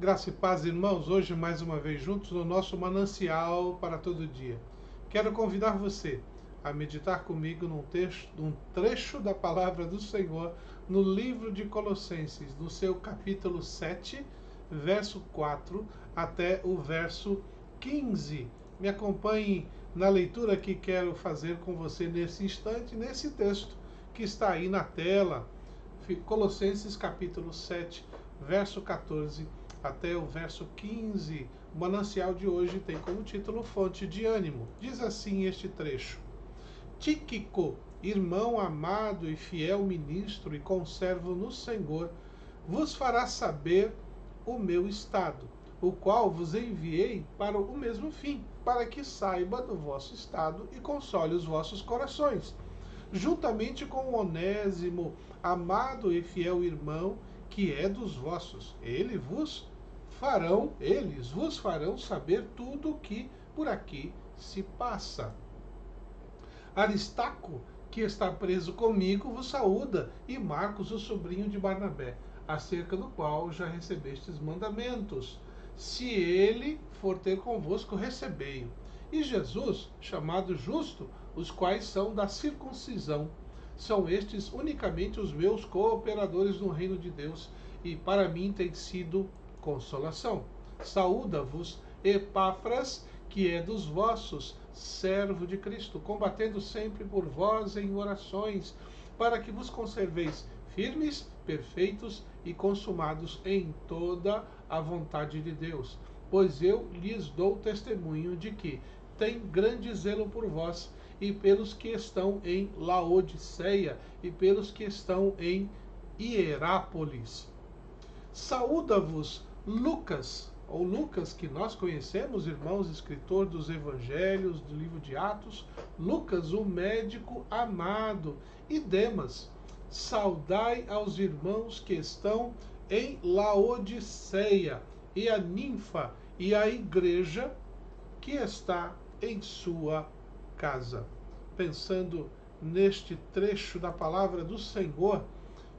Graça e paz, irmãos, hoje mais uma vez juntos no nosso manancial para todo dia. Quero convidar você a meditar comigo num trecho da palavra do Senhor no livro de Colossenses, no seu capítulo 7, verso 4 até o verso 15. Me acompanhe na leitura que quero fazer com você nesse instante, nesse texto que está aí na tela. Colossenses capítulo 7, verso 14 até o verso 15. O manancial de hoje tem como título Fonte de Ânimo. Diz assim este trecho: Tíquico, irmão amado e fiel ministro e conservo no Senhor, vos fará saber o meu estado, o qual vos enviei para o mesmo fim, para que saiba do vosso estado e console os vossos corações, juntamente com Onésimo, amado e fiel irmão, que é dos vossos. Eles vos farão saber tudo o que por aqui se passa. Aristarco, que está preso comigo, vos saúda, e Marcos, o sobrinho de Barnabé, acerca do qual já recebestes mandamentos. Se ele for ter convosco, recebei-o. E Jesus, chamado Justo, os quais são da circuncisão. São estes unicamente os meus cooperadores no reino de Deus, e para mim tem sido consolação. Saúda-vos Epáfras, que é dos vossos, servo de Cristo, combatendo sempre por vós em orações, para que vos conserveis firmes, perfeitos e consumados em toda a vontade de Deus. Pois eu lhes dou testemunho de que tem grande zelo por vós, e pelos que estão em Laodiceia, e pelos que estão em Hierápolis. Saúda-vos Lucas, ou Lucas, que nós conhecemos, irmãos, escritor dos evangelhos, do livro de Atos, Lucas, o médico amado, e Demas. Saudai aos irmãos que estão em Laodiceia, e a ninfa, e a igreja que está em sua casa. Pensando neste trecho da palavra do Senhor,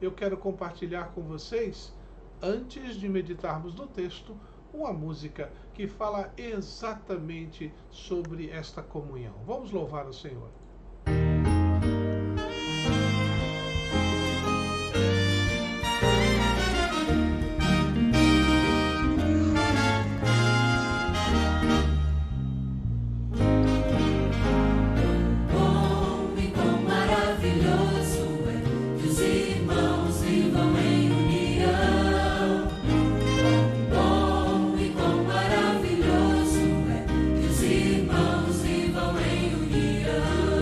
eu quero compartilhar com vocês, antes de meditarmos no texto, uma música que fala exatamente sobre esta comunhão. Vamos louvar o Senhor. Irmãos vivam em união.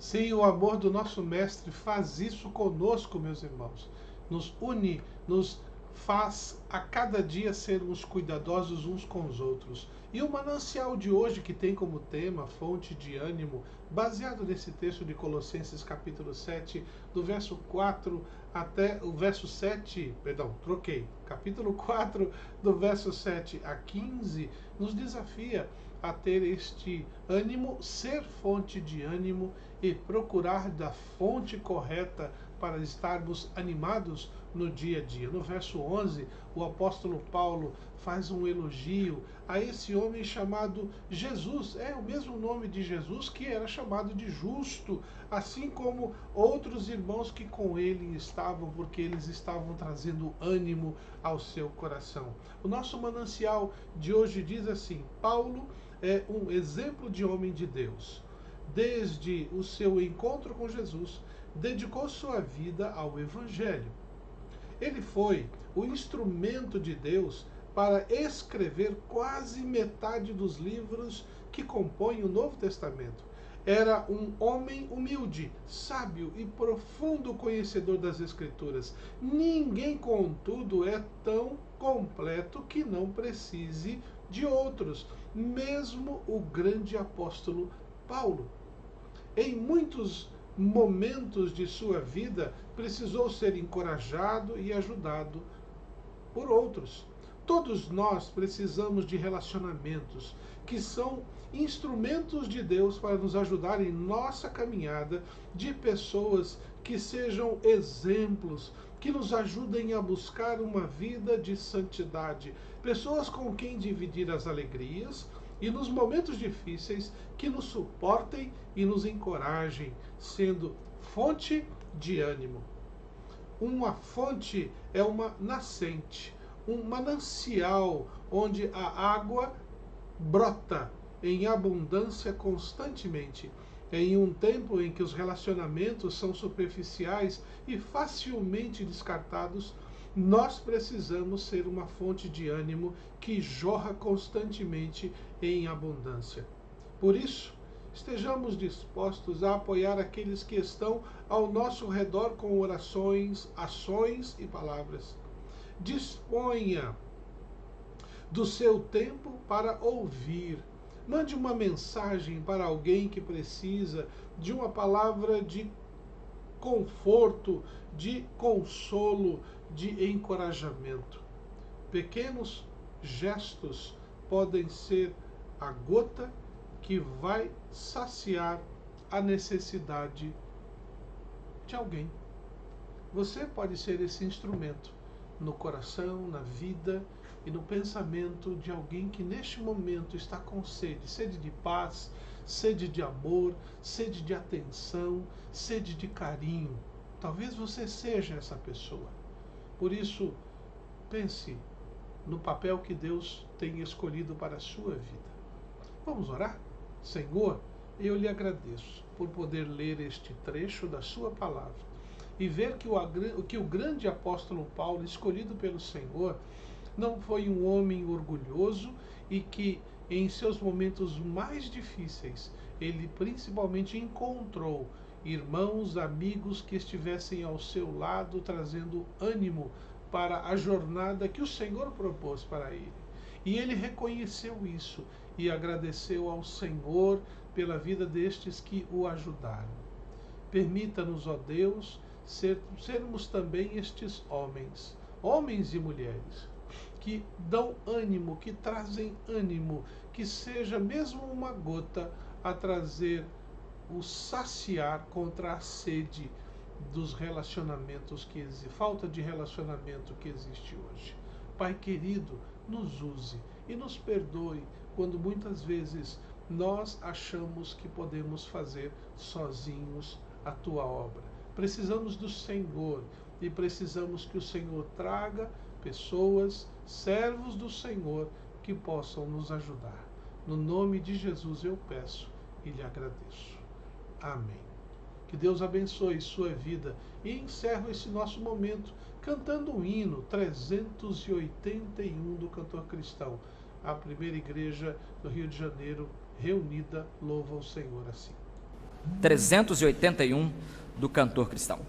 Sim, o amor do nosso Mestre faz isso conosco, meus irmãos. Nos une, nos faz a cada dia sermos cuidadosos uns com os outros. E o manancial de hoje, que tem como tema fonte de ânimo, baseado nesse texto de Colossenses capítulo 7, do verso 4 até o verso 7, perdão, troquei, capítulo 4, do verso 7 a 15, nos desafia a ter este ânimo, ser fonte de ânimo e procurar da fonte correta para estarmos animados no dia a dia. No verso 11, o apóstolo Paulo faz um elogio a esse homem chamado Jesus. É o mesmo nome de Jesus, que era chamado de justo, assim como outros irmãos que com ele estavam, porque eles estavam trazendo ânimo ao seu coração. O nosso manancial de hoje diz assim: Paulo é um exemplo de homem de Deus. Desde o seu encontro com Jesus, dedicou sua vida ao Evangelho. Ele foi o instrumento de Deus para escrever quase metade dos livros que compõem o Novo Testamento. Era um homem humilde, sábio e profundo conhecedor das Escrituras. Ninguém, contudo, é tão completo que não precise de outros, mesmo o grande apóstolo Paulo. Em muitos momentos de sua vida, precisou ser encorajado e ajudado por outros. Todos nós precisamos de relacionamentos que são instrumentos de Deus para nos ajudar em nossa caminhada, de pessoas que sejam exemplos, que nos ajudem a buscar uma vida de santidade, pessoas com quem dividir as alegrias e nos momentos difíceis que nos suportem e nos encorajem, sendo fonte de ânimo. Uma fonte é uma nascente, um manancial onde a água brota em abundância constantemente. Em um tempo em que os relacionamentos são superficiais e facilmente descartados, nós precisamos ser uma fonte de ânimo que jorra constantemente em abundância. Por isso, estejamos dispostos a apoiar aqueles que estão ao nosso redor com orações, ações e palavras. Disponha do seu tempo para ouvir. Mande uma mensagem para alguém que precisa de uma palavra de conforto, de consolo, de encorajamento. Pequenos gestos podem ser a gota que vai saciar a necessidade de alguém. Você pode ser esse instrumento no coração, na vida e no pensamento de alguém que neste momento está com sede, sede de paz, sede de amor, sede de atenção, sede de carinho. Talvez você seja essa pessoa. Por isso, pense no papel que Deus tem escolhido para a sua vida. Vamos orar? Senhor, eu lhe agradeço por poder ler este trecho da sua palavra e ver que o grande apóstolo Paulo, escolhido pelo Senhor, não foi um homem orgulhoso e que em seus momentos mais difíceis ele principalmente encontrou irmãos, amigos que estivessem ao seu lado trazendo ânimo para a jornada que o Senhor propôs para ele. E ele reconheceu isso e agradeceu ao Senhor pela vida destes que o ajudaram. Permita-nos, ó Deus, sermos também estes homens, homens e mulheres, que dão ânimo, que trazem ânimo, que seja mesmo uma gota a trazer o saciar contra a sede dos relacionamentos que existe, falta de relacionamento que existe hoje. Pai querido, nos use e nos perdoe quando muitas vezes nós achamos que podemos fazer sozinhos a tua obra. Precisamos do Senhor e precisamos que o Senhor traga pessoas, servos do Senhor, que possam nos ajudar. No nome de Jesus eu peço e lhe agradeço. Amém. Que Deus abençoe sua vida e encerro esse nosso momento cantando o hino 381 do cantor cristão. A primeira igreja do Rio de Janeiro reunida louva o Senhor assim. 381 do Cantor Cristão.